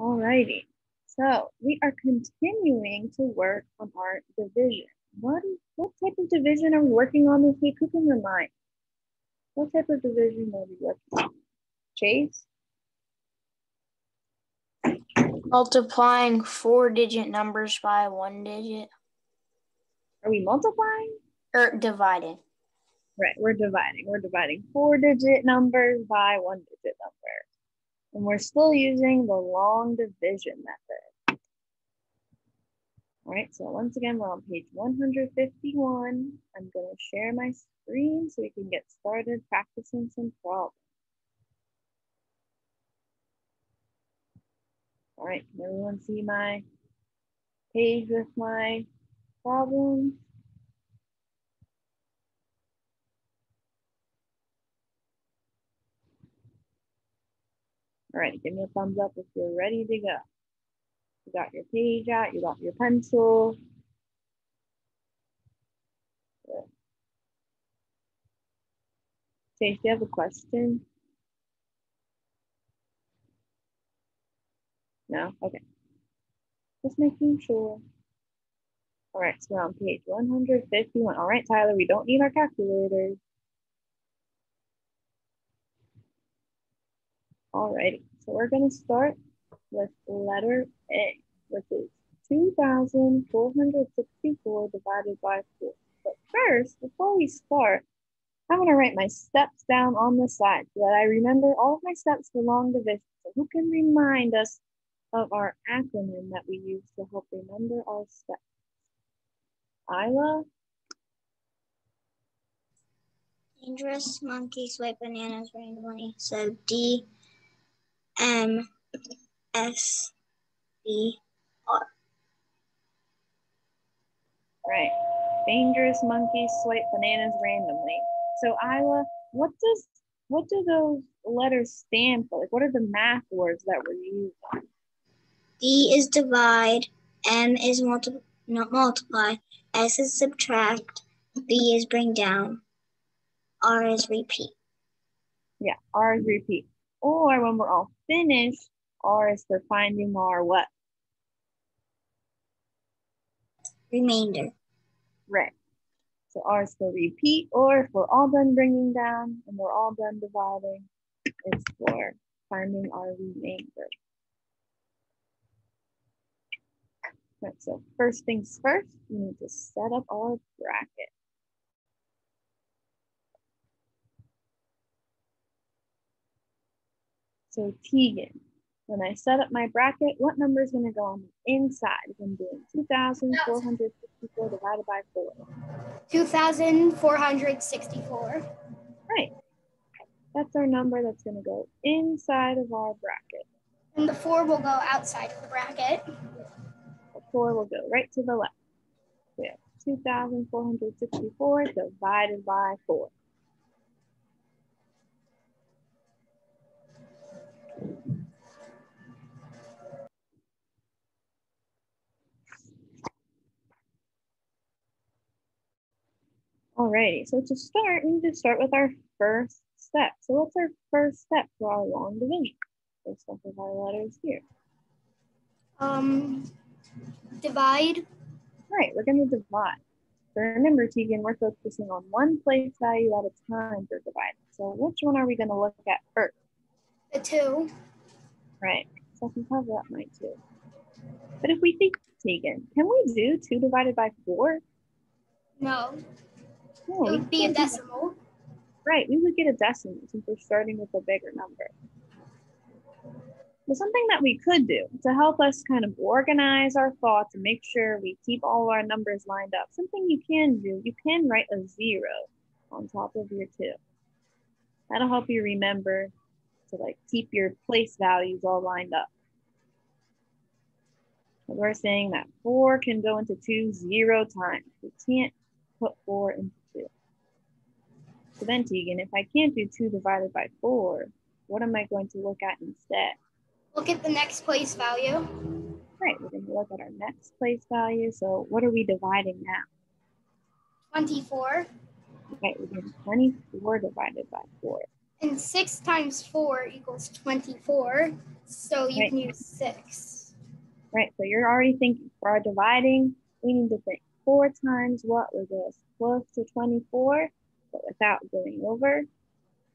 Alrighty, so we are continuing to work on our division. What type of division are we working on this week? Who can remind? What type of division are we working on? Chase? Multiplying 4-digit numbers by 1 digit. Are we multiplying? Or dividing. Right, we're dividing. We're dividing 4-digit numbers by 1-digit numbers. And we're still using the long division method. All right, so once again, we're on page 151. I'm going to share my screen so we can get started practicing some problems. All right, can everyone see my page with my problems? All right, give me a thumbs up if you're ready to go. You got your page out, you got your pencil. Good. Chase, do you have a question? No? Okay. Just making sure. All right, so we're on page 151. All right, Tyler, we don't need our calculators. All righty, so we're gonna start with letter A, which is 2,464 divided by 4. But first, before we start, I'm gonna write my steps down on the side so that I remember all of my steps for long division. So who can remind us of our acronym that we use to help remember our steps? Isla? Dangerous monkey swipe bananas randomly. So DMSBR. Right. Dangerous monkeys swipe bananas randomly. So Isla, what do those letters stand for? Like, what are the math words that we're using? D is divide, M is multiply, S is subtract, B is bring down, R is repeat. Yeah, R is repeat. Or when we're all finished, R is for finding our what? Remainder. Right. So R is for repeat, or if we're all done bringing down and we're all done dividing, it's for finding our remainder. Right, so first things first, we need to set up our bracket. So Tegan, when I set up my bracket, what number is going to go on the inside if I'm doing 2,464 divided by 4? 2,464. Right. That's our number that's going to go inside of our bracket. And the 4 will go outside of the bracket. The 4 will go right to the left. We have 2,464 divided by 4. Alrighty, so to start, we need to start with our first step. So what's our first step for our long division? Based off of our letters here. Divide. Right, we're going to divide. So remember, Tegan, we're focusing on one place value at a time for dividing. So which one are we going to look at first? The 2. Right, so I can cover up my 2. But if we think, Tegan, can we do 2 divided by 4? No. No, It would be a decimal. Right, we would get a decimal since we're starting with a bigger number. But something that we could do to help us kind of organize our thoughts and make sure we keep all our numbers lined up, something you can do, you can write a 0 on top of your 2. That'll help you remember to like keep your place values all lined up. So we're saying that 4 can go into 2 0 times. We can't put 4 into 2. So then, Tegan, if I can't do 2 divided by 4, what am I going to look at instead? Look at the next place value. Right, we're going to look at our next place value. So what are we dividing now? 24. Okay, we're doing 24 divided by 4. And 6 times 4 equals 24. So you Right. can use 6. Right, so you're already thinking for our dividing, we need to think 4 times what will get us close to 24, but without going over.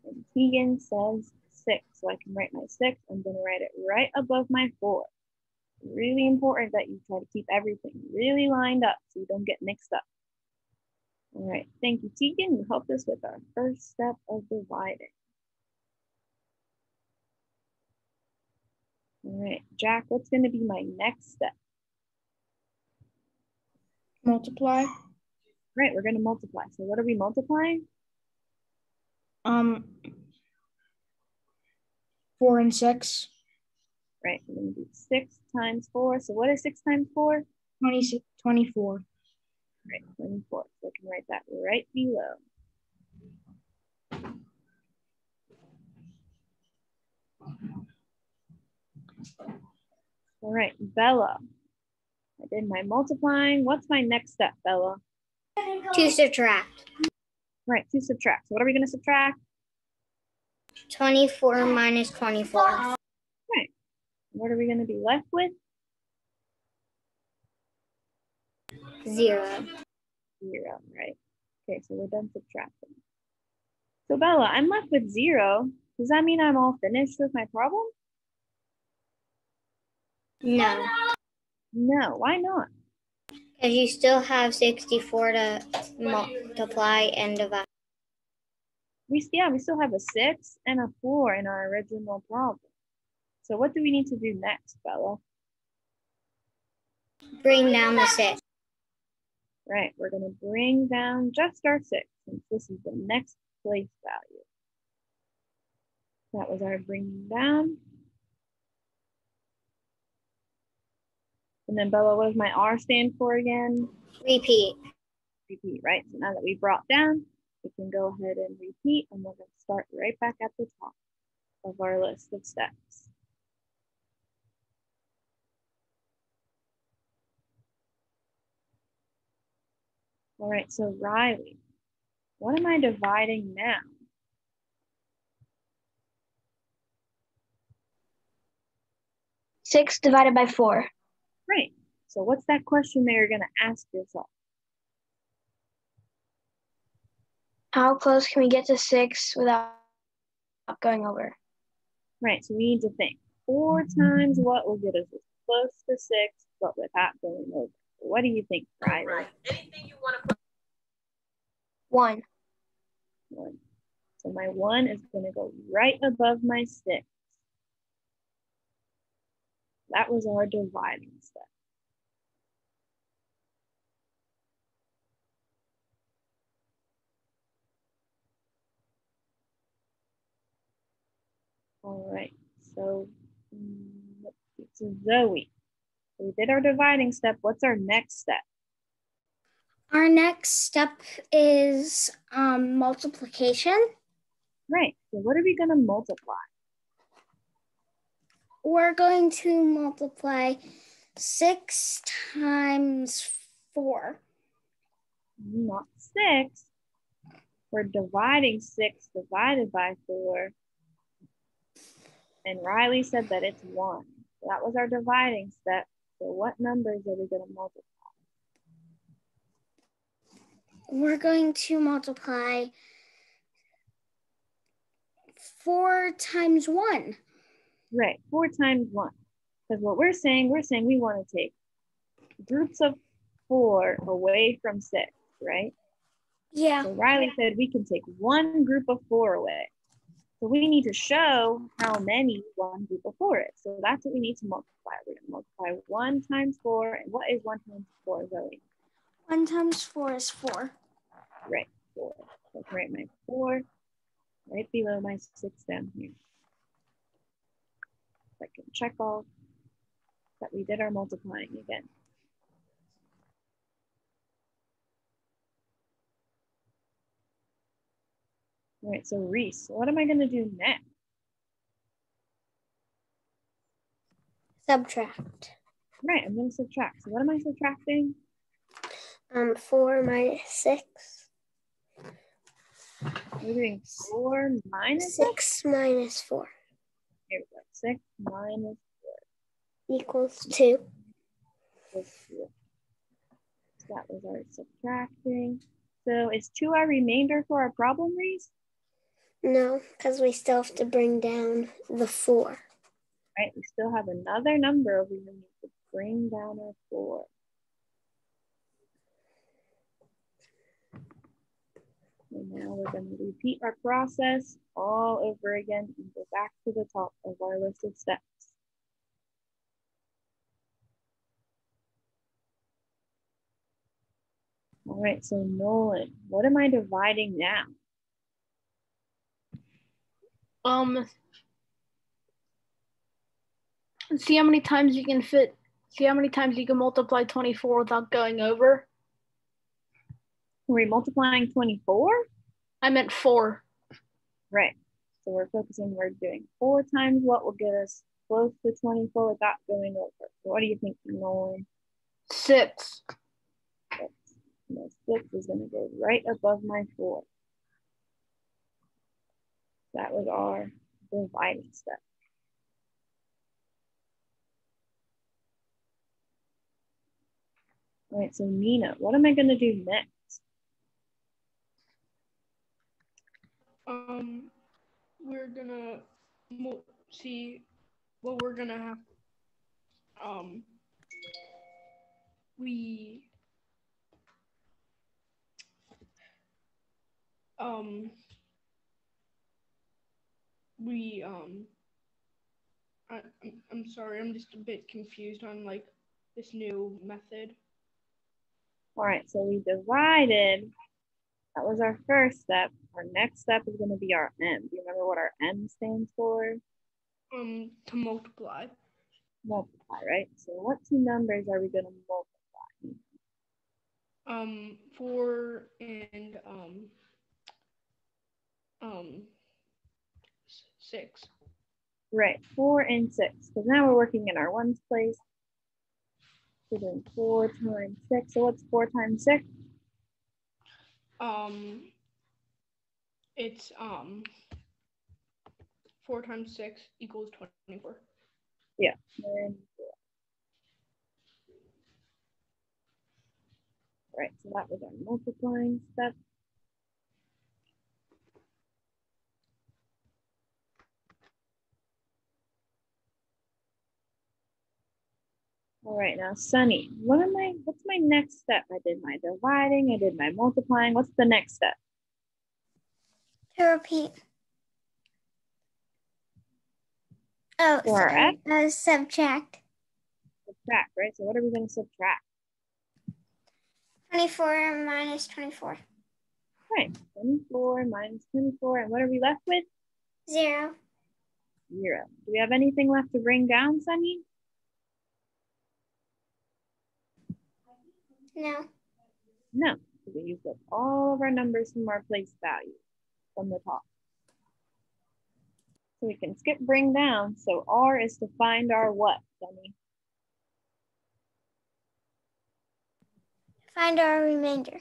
And Keegan says 6, so I can write my 6. I'm gonna write it right above my 4. Really important that you try to keep everything really lined up so you don't get mixed up. All right, thank you, Tegan. You helped us with our first step of dividing. All right, Jack, what's gonna be my next step? Multiply. Right, we're gonna multiply. So what are we multiplying? 4 and 6. Right, we're gonna do 6 times 4. So what is 6 times 4? 24. Right, 24. So I can write that right below. All right, Bella. I did my multiplying. What's my next step, Bella? To subtract. Right, to subtract. So what are we gonna subtract? 24 minus 24. Right. What are we gonna be left with? 0. 0, right? Okay, so we're done subtracting. So Bella, I'm left with 0. Does that mean I'm all finished with my problem? No, No, why not? because you still have 64 to multiply and divide. We still have a 6 and a 4 in our original problem. So what do we need to do next, Bella? Bring down the 6. Right, we're gonna bring down just our 6 since this is the next place value. That was our bringing down. And then Bella, what does my R stand for again? Repeat. Repeat, right? So now that we brought down, we can go ahead and repeat, and we're gonna start right back at the top of our list of steps. All right, so Riley, what am I dividing now? Six divided by 4. Right, so what's that question that you're gonna ask yourself? How close can we get to 6 without going over? Right, so we need to think 4 times what will get us as close to 6, but without going over. What do you think, Riley? Right. Anything you want to put. 1. 1. So my 1 is gonna go right above my 6. That was our dividing step. All right, so it's Zoe. We did our dividing step. What's our next step? Our next step is multiplication. Right, so what are we gonna multiply? We're going to multiply 6 times 4. Not 6. We're dividing 6 divided by 4. And Riley said that it's 1. So that was our dividing step. So what numbers are we gonna multiply? We're going to multiply 4 times 1. Right, 4 times 1. Because what we're saying we want to take groups of 4 away from 6, right? Yeah. So Riley said we can take one group of 4 away. So we need to show how many one group of 4 is. So that's what we need to multiply. We're going to multiply 1 times 4. And what is 1 times 4, Zoe? 1 times 4 is 4. Right, 4. So I can write my 4 right below my 6 down here. I can check off that we did our multiplying again. All right, so Reese, what am I going to do next? Subtract. Right, I'm going to subtract. So what am I subtracting? 4 minus 6. We're doing 4 minus 6? 6 minus 4. Here we go. 6 minus Equals 2. 4 is 2. So that was our subtracting. So is 2 our remainder for our problem, Reese? No, because we still have to bring down the 4. Right, we still have another number over here. We need to bring down our 4. And now we're going to repeat our process all over again and go back to the top of our list of steps. All right, so Nolan, what am I dividing now? See how many times you can multiply 24 without going over. Are we multiplying 24? I meant 4. Right, so we're doing 4 times what will get us close to 24 without going over. So what do you think, Nolan? 6. 6. 6 is going to go right above my 4. That was our dividing step. All right, so Nina, what am I going to do next? We're gonna see what we're gonna have. I'm sorry, I'm just a bit confused on like this new method. All right, so we divided. That was our first step. Our next step is going to be our M. Do you remember what our M stands for? To multiply. Multiply, right? So what 2 numbers are we going to multiply? 4 and 6. Right, 4 and 6. Because now we're working in our ones place. We're doing 4 times 6. So what's 4 times 6? It's 4 times 6 equals 24. Yeah. Right, so that was our multiplying step. All right, now Sunny, what's my next step? I did my dividing, I did my multiplying. What's the next step? To repeat. Oh, For our F? Subtract. Subtract, right? So what are we going to subtract? 24 minus 24. Right, 24 minus 24. And what are we left with? 0. 0. Do we have anything left to bring down, Sunny? No. No. So we used up all of our numbers from our place value from the top. So we can skip bring down. So R is to find our what, Sunny? Find our remainder.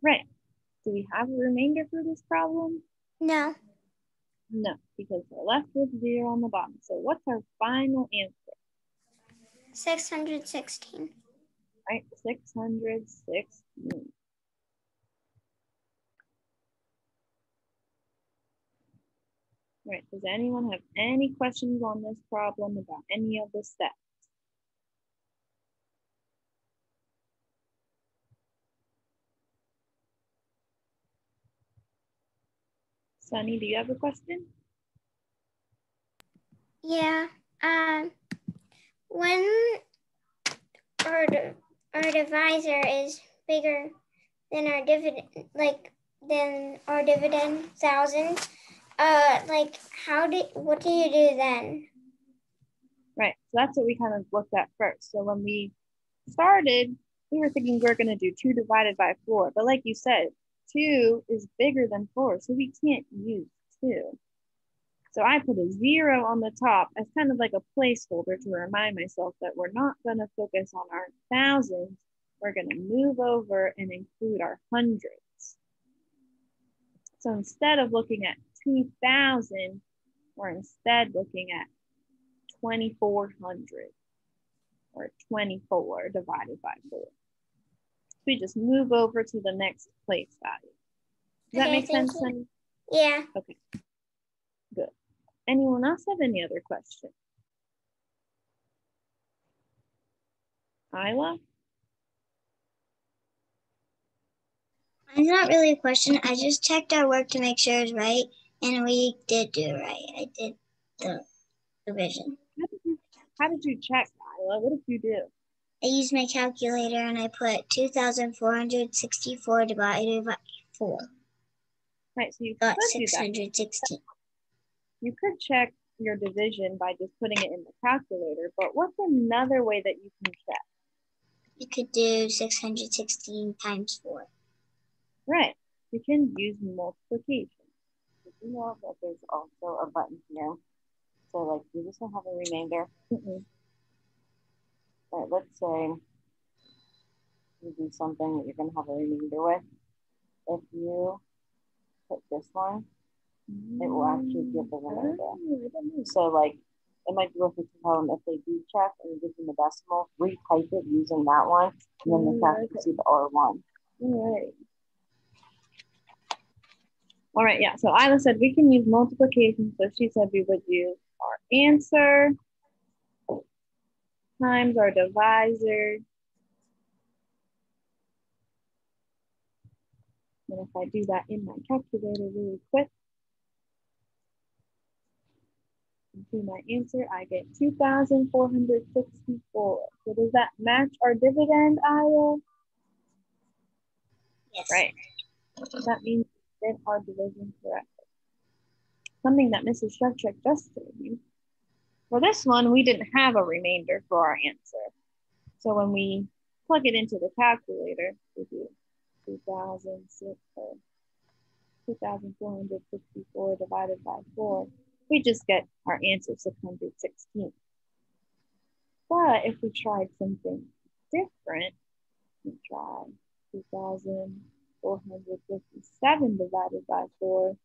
Right. Do we have a remainder for this problem? No. No, because we're left with 0 on the bottom. So what's our final answer? 616. Right, 616. Right, does anyone have any questions on this problem about any of the steps? Sunny, do you have a question? Yeah. When our divisor is bigger than our dividend, than our dividend 1,000, what do you do then? Right, so that's what we kind of looked at first. So when we started, we were thinking we were going to do 2 divided by 4. But like you said, 2 is bigger than 4, so we can't use 2. So I put a 0 on the top as kind of like a placeholder to remind myself that we're not going to focus on our thousands. We're going to move over and include our hundreds. So instead of looking at 2,000 We're instead looking at 2,400 or 24 divided by 4. So we just move over to the next place value. Does that Okay, make thank sense, you. Sunny? Yeah. Okay, good. Anyone else have any other questions? Isla? It's not really a question. I just checked our work to make sure it's right, and we did do it right. I did the division. How did you check, Isla? What did you do? I used my calculator and I put 2,464 divided by 4. Right, so you Got could do that. 616. You could check your division by just putting it in the calculator, but what's another way that you can check? You could do 616 times 4. Right, you can use multiplication. Did you know that there's also a button here? So like, you just don't have a remainder. All right, let's say you do something that you're gonna have a remainder with. If you put this one, it will actually give the remainder. So like, it might be worth it to tell them if they do check and you give them the decimal, retype it using that one, and then they have to see the R1. All right, yeah, so Isla said we can use multiplication, so she said we would use our answer times our divisor. And if I do that in my calculator really quick, do my answer, I get 2,464. So does that match our dividend, Isla? Yes. Right. That means we did our division correctly. Something that Mrs. Shevchik just told you. For this one, we didn't have a remainder for our answer. So when we plug it into the calculator, we do 2,464 divided by 4. We just get our answer, 616. But if we tried something different, we try 2,457 divided by 4.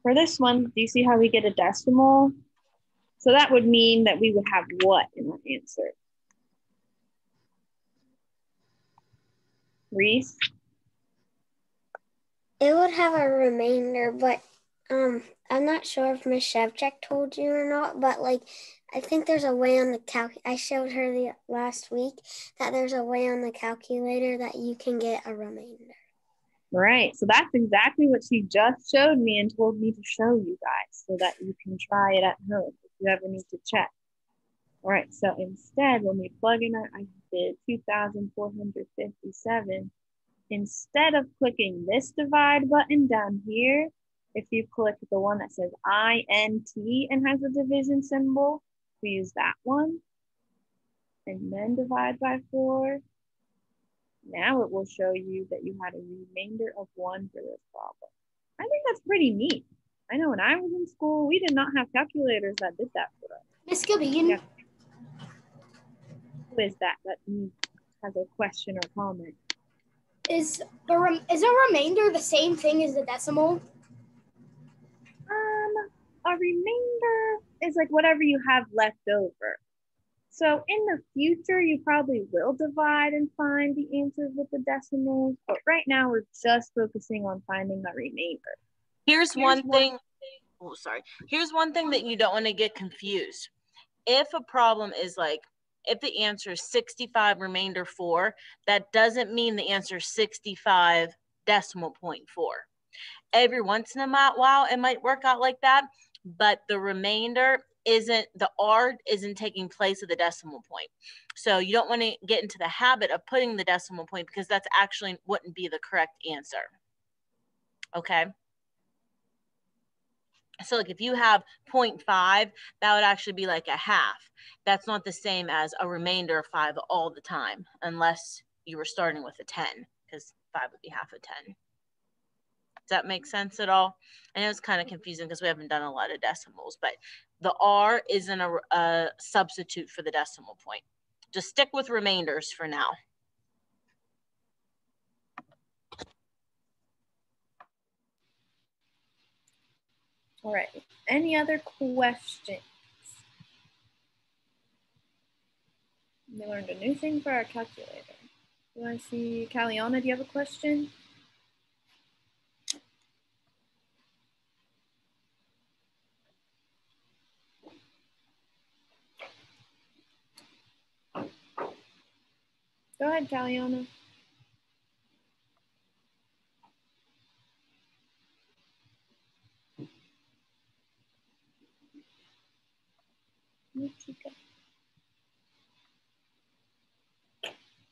For this one, do you see how we get a decimal? So that would mean that we would have what in our answer? Reese? It would have a remainder, but I'm not sure if Miss Shevchik told you or not, but like I think there's a way on the I showed her the last week that there's a way on the calculator that you can get a remainder. Right, so that's exactly what she just showed me and told me to show you guys so that you can try it at home if you ever need to check. All right, so instead, when we plug in I did 2,457, instead of clicking this divide button down here, if you click the one that says INT and has a division symbol, we use that one, and then divide by 4. Now it will show you that you had a remainder of 1 for this problem. I think that's pretty neat. I know when I was in school, we did not have calculators that did that for us. Miss Gilbean, Yeah. Who is that has a question or comment? is a remainder the same thing as the decimal? A remainder is like whatever you have left over. So in the future, you probably will divide and find the answers with the decimals, but right now we're just focusing on finding the remainder. Here's one thing that you don't want to get confused. If a problem is like, if the answer is 65 remainder 4, that doesn't mean the answer is 65 decimal point 4. Every once in a while, it might work out like that, but the remainder the R isn't taking place of the decimal point. So you don't want to get into the habit of putting the decimal point because that's actually wouldn't be the correct answer. Okay. So like if you have 0.5, that would actually be like a half. That's not the same as a remainder of 5 all the time, unless you were starting with a 10, because 5 would be half of 10. Does that make sense at all? I know it's kind of confusing because we haven't done a lot of decimals, but the R isn't a substitute for the decimal point. Just stick with remainders for now. All right, any other questions? We learned a new thing for our calculator. You want to see, Caliana, do you have a question? Go ahead, Caliana.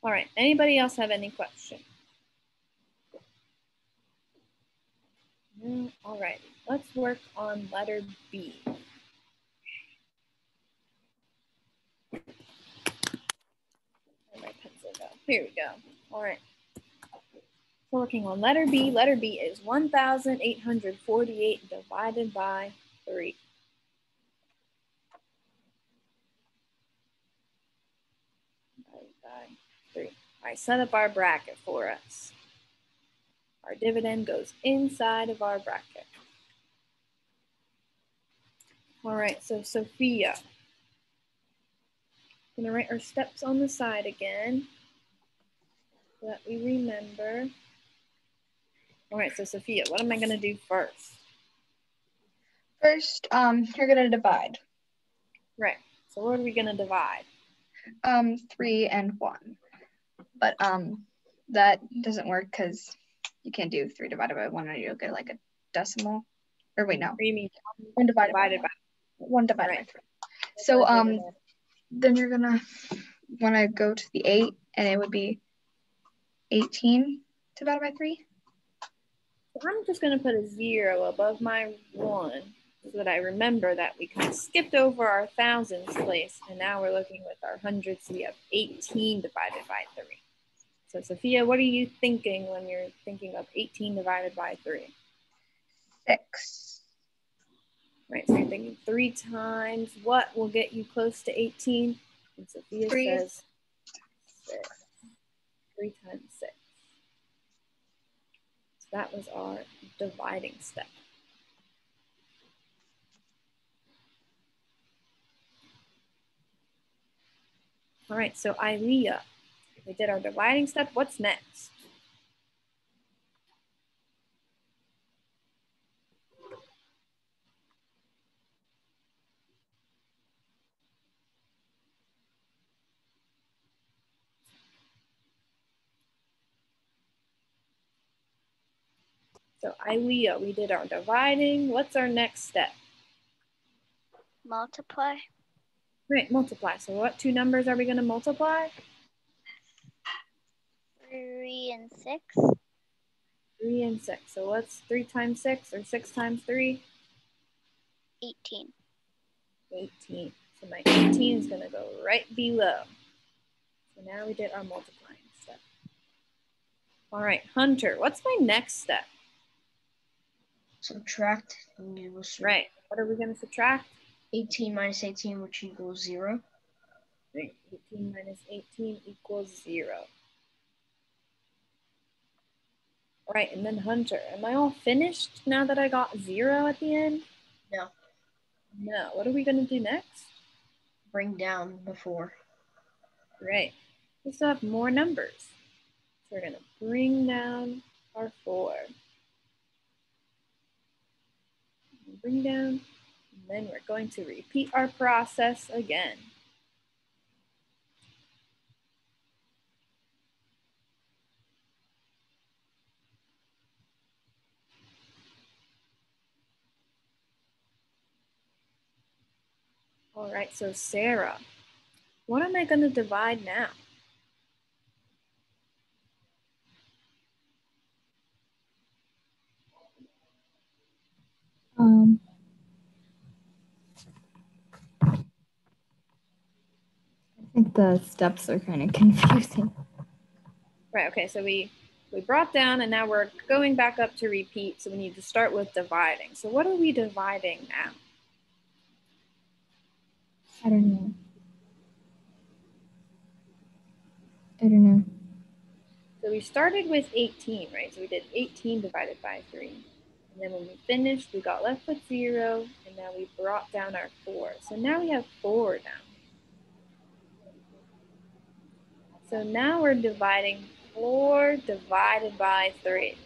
All right, anybody else have any questions? No? All right, let's work on letter B. Where'd my pencil go? Here we go. All right. So working on letter B is 1,848 divided by 3. Divided by 3. All right, set up our bracket for us. Our dividend goes inside of our bracket. All right, so Sophia. I'm gonna write our steps on the side again so that we remember. All right, so Sophia, what am I gonna do first? First, you're gonna divide. Right, so what are we gonna divide? 3 and 1. But that doesn't work because you can't do 3 divided by 1 or you'll get like a decimal. Or wait, no. Or you mean 1 divided by 1 divided by 3. So then you're gonna wanna go to the 8 and it would be 18 divided by 3. So I'm just gonna put a 0 above my 1 so that I remember that we kind of skipped over our thousands place and now we're looking with our hundreds, so we have 18 divided by 3. So Sophia, what are you thinking when you're thinking of 18 divided by 3? 6. Right, so you're thinking 3 times what will get you close to 18? And Sophia 3. says 6. 3 times 6. So that was our dividing step. All right, so Ilea, we did our dividing step. What's next? So Ilea, we did our dividing. What's our next step? Multiply. Right, multiply. So what 2 numbers are we going to multiply? 3 and 6. 3 and 6. So what's 3 times 6 or 6 times 3? 18. 18. So my 18 is going to go right below. So now we did our multiplying step. All right, Hunter, what's my next step? Subtract. Right, what are we going to subtract? 18 minus 18, which equals 0. Right, 18 minus 18 equals 0. All right, and then Hunter, am I all finished now that I got 0 at the end? No. No, what are we going to do next? Bring down the 4. Right, we still have more numbers. So we're going to bring down our 4. Bring down, and then we're going to repeat our process again. All right, so Sarah, what am I going to divide now? I think the steps are kind of confusing. Right, okay, so we brought down and now we're going back up to repeat. So we need to start with dividing. So what are we dividing now? I don't know. So we started with 18, right? So we did 18 divided by 3. And And then when we finished, we got left with 0, and now we brought down our 4. So now we have 4 down. So now we're dividing 4 divided by 3.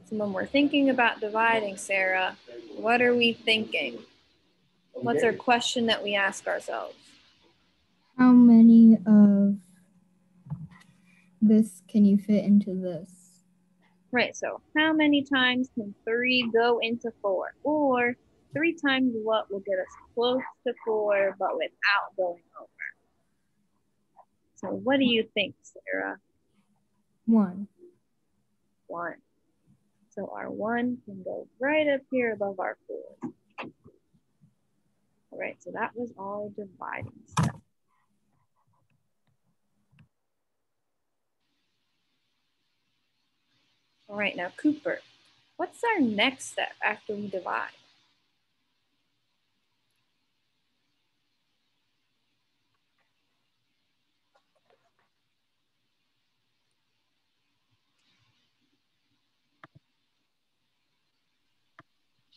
So when we're thinking about dividing, Sarah, what are we thinking? What's our question that we ask ourselves? How many of this can you fit into this? Right, so how many times can 3 go into 4? Or 3 times what will get us close to 4 but without going over? So what do you think, Sarah? 1. 1. So our 1 can go right up here above our 4. All right, so that was our dividing step. All right, now Cooper, what's our next step after we divide?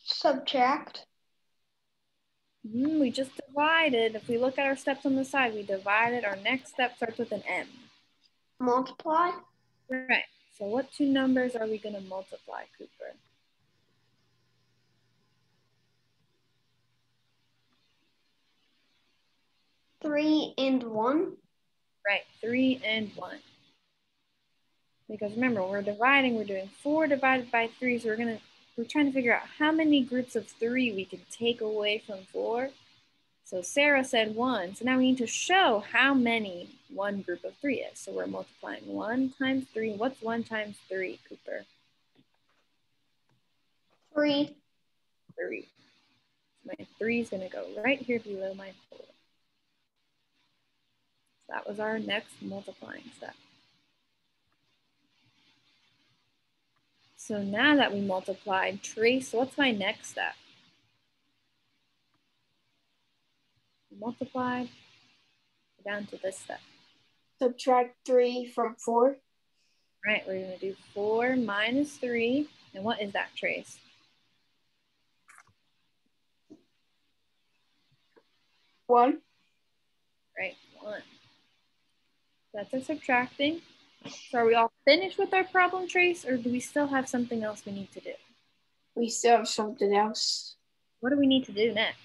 Subtract. We just divided. If we look at our steps on the side, we divided. Our next step starts with an M. Multiply. Right. So what 2 numbers are we going to multiply, Cooper? Three and 1. Right, 3 and 1. Because remember, when we're dividing, we're doing 4 divided by 3. So we're trying to figure out how many groups of 3 we can take away from 4. So Sarah said 1. So now we need to show how many one group of 3 is. So we're multiplying 1 times 3. What's 1 times 3, Cooper? 3. 3. So my 3 is going to go right here below my 4. So that was our next multiplying step. So now that we multiplied, trace, what's my next step? Multiplied, down to this step. Subtract 3 from 4. Right, we're going to do 4 minus 3. And what is that, Trace? 1. Right, 1. That's our subtracting. So are we all finished with our problem, Trace, or do we still have something else we need to do? We still have something else. What do we need to do next?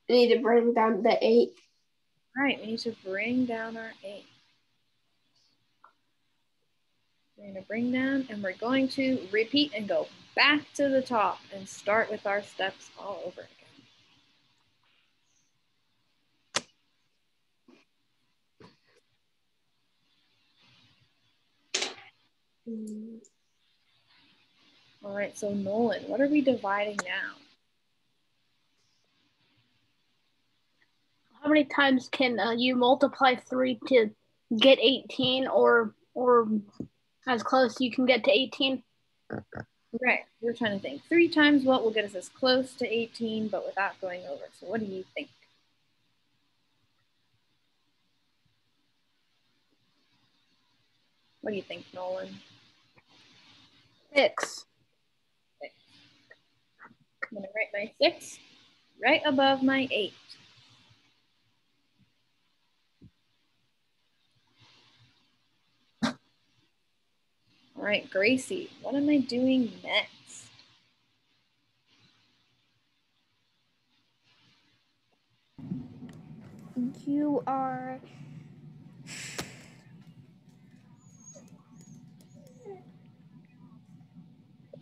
We need to bring down the 8. Right, we need to bring down our 8. We're going to bring down, and we're going to repeat and go back to the top and start with our steps all over again. All right, so Nolan, what are we dividing now? How many times can you multiply 3 to get 18, or as close you can get to 18? Right, we're trying to think. 3 times what will get us as close to 18, but without going over. So what do you think? What do you think, Nolan? 6. Okay. I'm gonna write my 6 right above my 8. All right, Gracie, what am I doing next? You are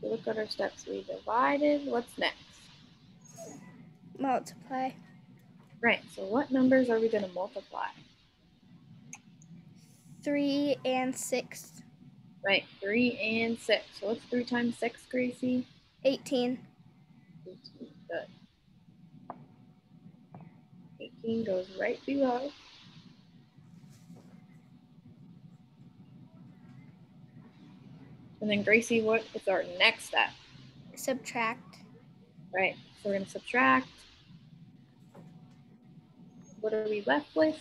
Look at our steps. We divided. What's next? multiply. Right, so what numbers are we going to multiply? 3 and 6. Right, 3 and 6. So what's 3 times 6, Gracie? 18. 18, good. 18 goes right below. And then Gracie, what is our next step? Subtract. Right, so we're going to subtract. What are we left with?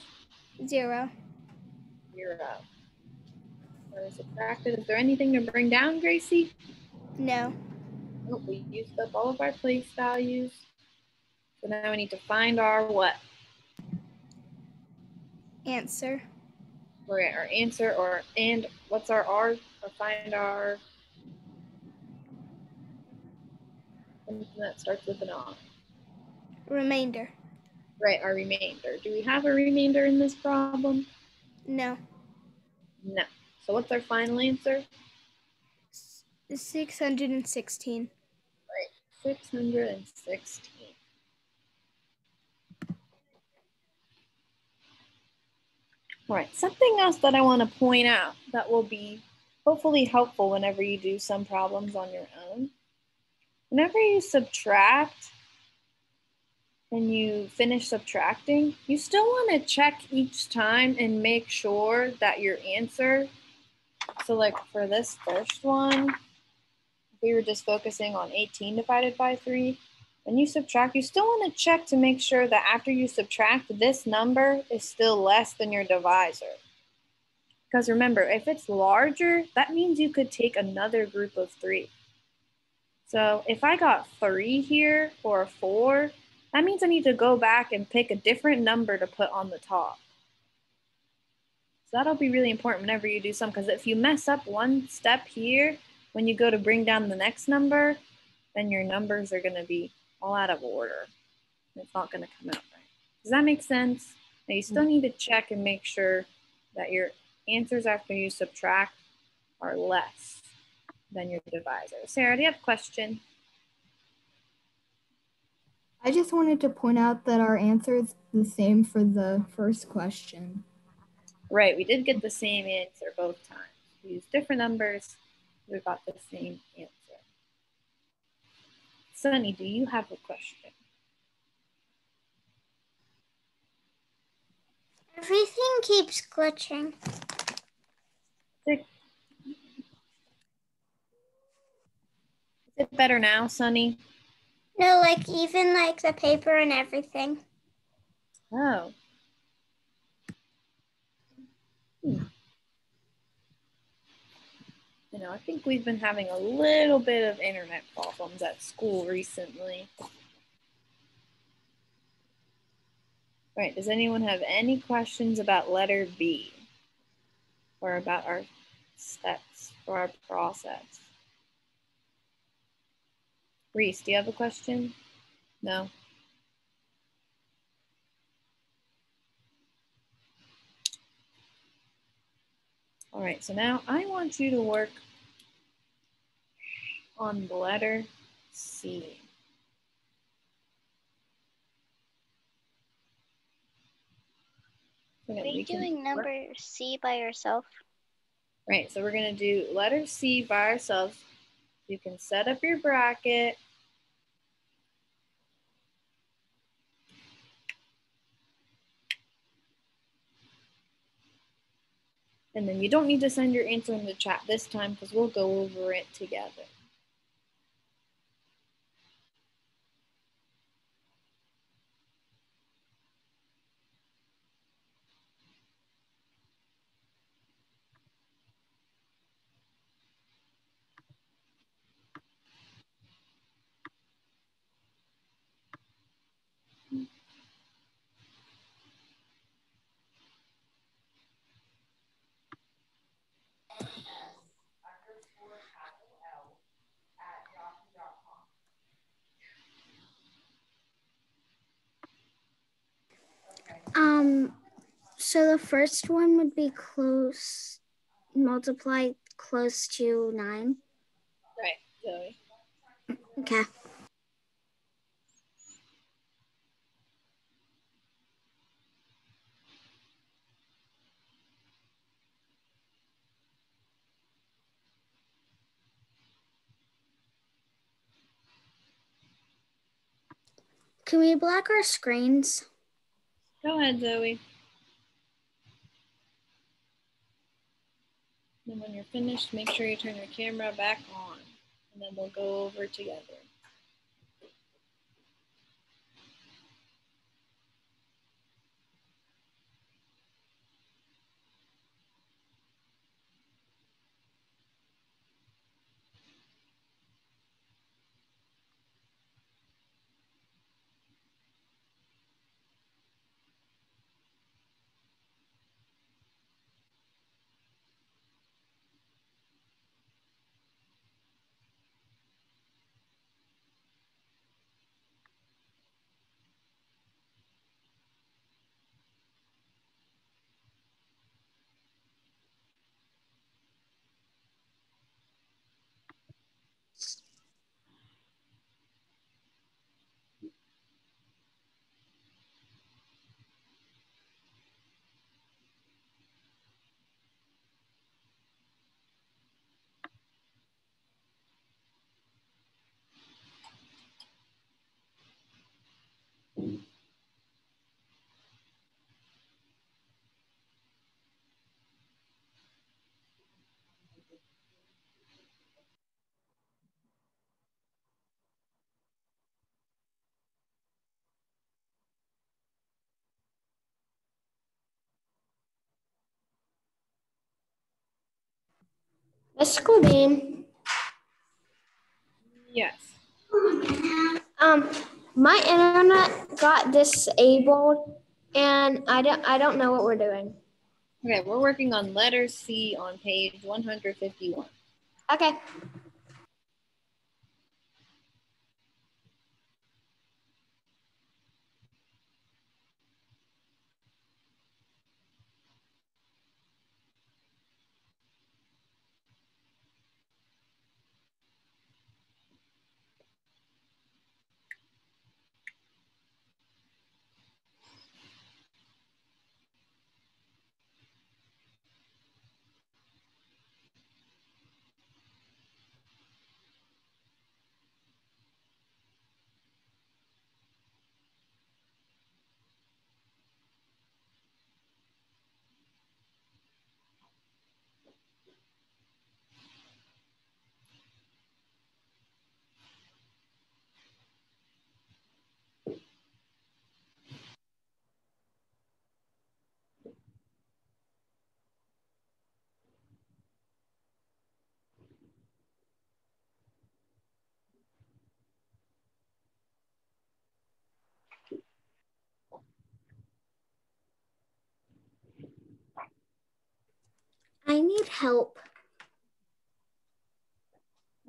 0. 0. or subtracted. Is there anything to bring down, Gracie? No. Nope, we used up all of our place values. So now we need to find our what? Answer. We're at our answer, and what's our R? Or find our, something that starts with an R. Remainder. Right, our remainder. Do we have a remainder in this problem? No. No. So what's our final answer? 616. Right, 616. All right, something else that I want to point out that will be hopefully helpful whenever you do some problems on your own. Whenever you subtract and you finish subtracting, you still want to check each time and make sure that your answer, so like for this first one, we were just focusing on 18 divided by 3. When you subtract, you still want to check to make sure that after you subtract, this number is still less than your divisor. Because remember, if it's larger, that means you could take another group of 3. So if I got 3 here or 4, that means I need to go back and pick a different number to put on the top. So that'll be really important whenever you do some, because if you mess up one step here, when you go to bring down the next number, then your numbers are going to be all out of order. It's not going to come out right. Does that make sense? Now you still need to check and make sure that your answers after you subtract are less than your divisor. Sarah, do you have a question? I just wanted to point out that our answer is the same for the first question. Right, we did get the same answer both times. We used different numbers, we got the same answer. Sunny, do you have a question? Everything keeps glitching. Is it better now, Sunny? No, like even like the paper and everything. Oh. You know, I think we've been having a little bit of internet problems at school recently. All right, does anyone have any questions about letter B or about our steps for our process? Reese, do you have a question? No? All right, so now I want you to work on the letter C. Are you doing number C by yourself? Right, so we're gonna do letter C by ourselves. You can set up your bracket. And then you don't need to send your answer in the chat this time because we'll go over it together. So the first one would be close, multiply close to 9. Right, Zoe. Okay. Can we black our screens? Go ahead, Zoe. And when you're finished, make sure you turn your camera back on, and then we'll go over together. Miss Schoolbean. Yes. My internet got disabled, and I don't know what we're doing. Okay, we're working on letter C on page 151. Okay. I need help.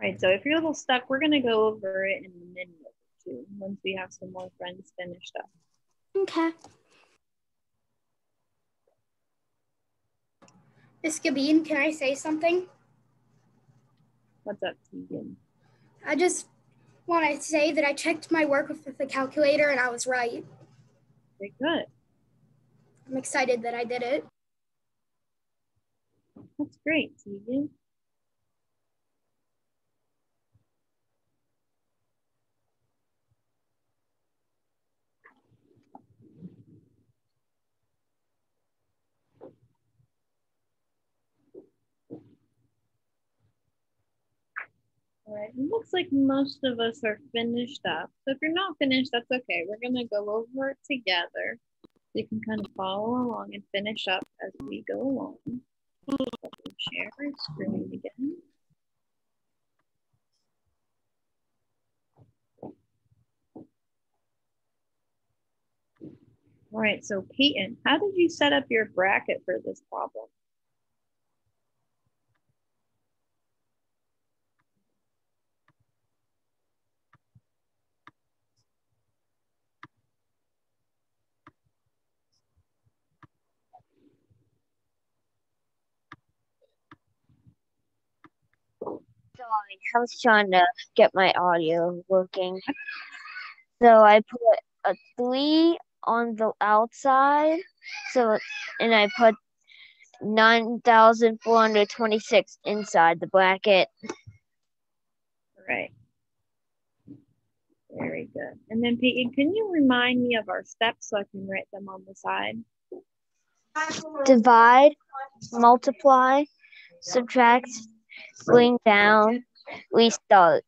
Right, so if you're a little stuck, we're gonna go over it in a minute or two once we have some more friends finished up. Okay. Miss Gabine, can I say something? What's up, Tegan? I just want to say that I checked my work with the calculator and I was right. Very good. I'm excited that I did it. That's great, Tegan. All right, it looks like most of us are finished up. So if you're not finished, that's okay. We're gonna go over it together. So you can kind of follow along and finish up as we go along. Let me share our screen again. All right, so Peyton, how did you set up your bracket for this problem? Sorry, I was trying to get my audio working. So I put a 3 on the outside. And I put 9,426 inside the bracket. Right. Very good. And then Peyton, can you remind me of our steps so I can write them on the side? Divide, multiply, subtract, bring down, restart.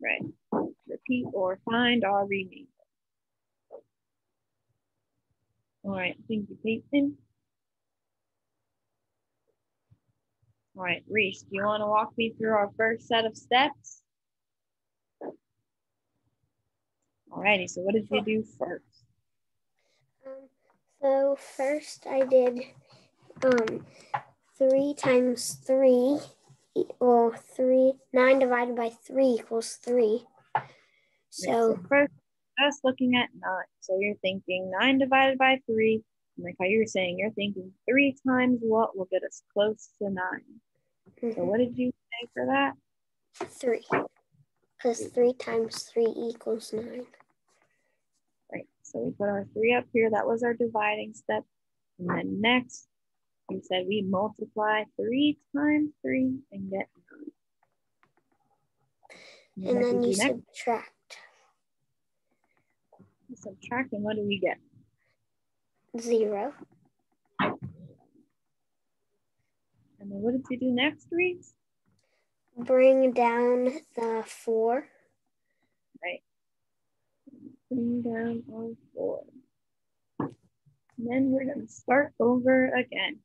Right. Repeat or find our remainder. All right. Thank you, Peyton. All right, Reese, do you want to walk me through our first set of steps? All righty, so what did you do first? So first I did 3 times 3, well, 9 divided by 3 equals 3. So first, just looking at 9. So you're thinking 9 divided by 3, and like how you were saying, you're thinking 3 times what will get us close to 9. So what did you say for that? 3, because 3 times 3 equals 9. Right, so we put our 3 up here. That was our dividing step. And then next, we said we multiply 3 times 3 and get 9. And then you subtract. Subtract, and what do we get? 0. And then what did you do next, Reese? Bring down the 4. Right. Bring down our 4. And then we're going to start over again.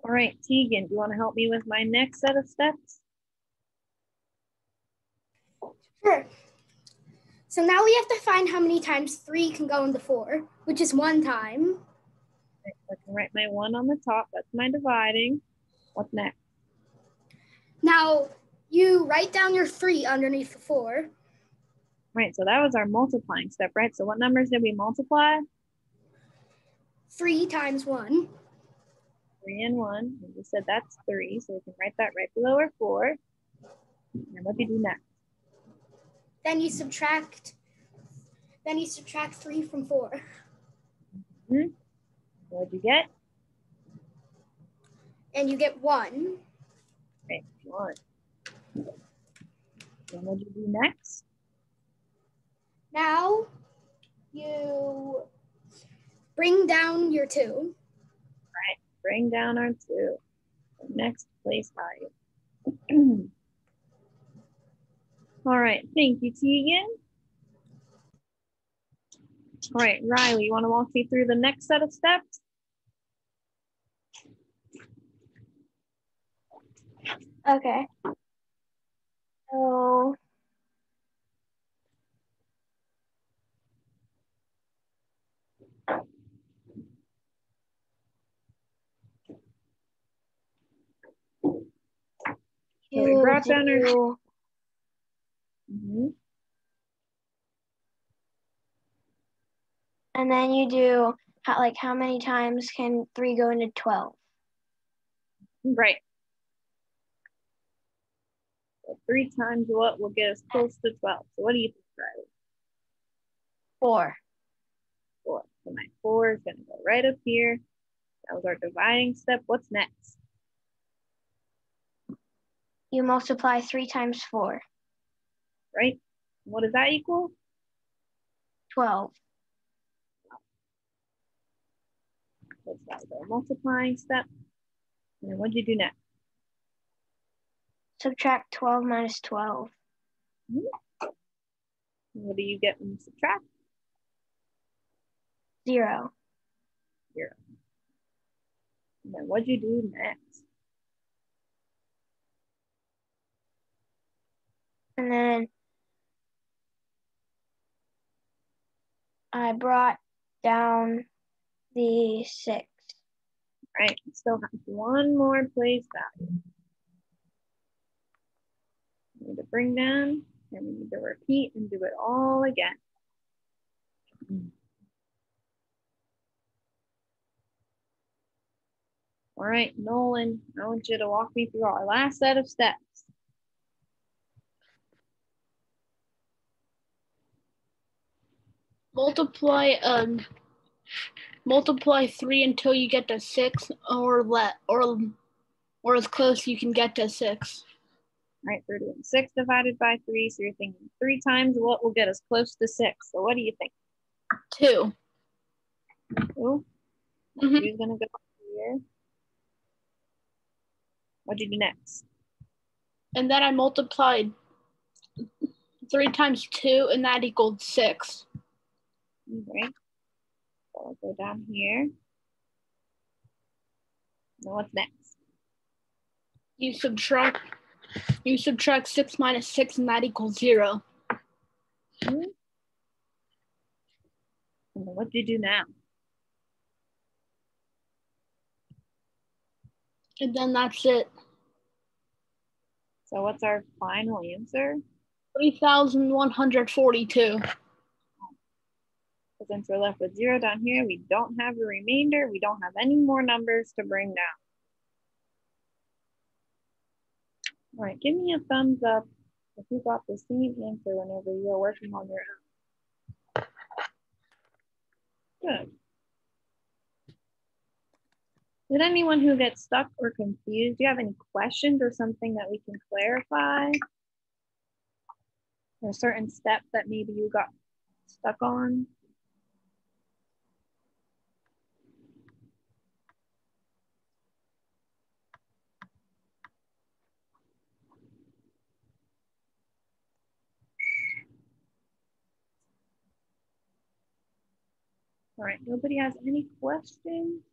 All right, Tegan, do you want to help me with my next set of steps? Sure. So now we have to find how many times 3 can go into 4, which is 1 time. Right, so I can write my 1 on the top. That's my dividing. What's next? Now you write down your 3 underneath the 4. Right, so that was our multiplying step, right? So what numbers did we multiply? 3 times 1. 3 and 1. We just said that's 3, so we can write that right below our 4. And what do you do next? Then you subtract 3 from 4. What'd you get? And you get 1. Okay, 1. Then what do you do next? Now you bring down your 2. Right, bring down our 2. The next place value. All right, thank you, Tegan. All right, Riley, you want to walk me through the next set of steps? Okay. So So we brought down our... And then you do how many times can 3 go into 12? Right. So 3 times what will get us close to 12? So what do you think, Riley? 4. 4. So my 4 is going to go right up here. That was our dividing step. What's next? You multiply 3 times 4. Right. What does that equal? 12. So that was our multiplying step. And then what did you do next? Subtract 12 minus 12. What do you get when you subtract? 0. 0. And then what did you do next? And then I brought down the 6. Right, we still have 1 more place value. We need to bring down, and we need to repeat and do it all again. All right, Nolan, I want you to walk me through our last set of steps. Multiply 3 until you get to 6, or as close you can get to 6. All right, we're doing 6 divided by 3, so you're thinking 3 times what will get us close to 6. So what do you think? 2. 2? Who's gonna go here? What'd you do next? And then I multiplied 3 times 2, and that equaled 6. Okay. So I'll go down here. Now what's next? You subtract 6 minus 6, and that equals 0. And then what do you do now? And then that's it. So what's our final answer? 3,142. So since we're left with 0 down here, we don't have a remainder. We don't have any more numbers to bring down. All right, give me a thumbs up if you got the same answer whenever you were working on your own. Good. Did anyone who gets stuck or confused, do you have any questions or something that we can clarify? Or certain steps that maybe you got stuck on? All right, nobody has any questions?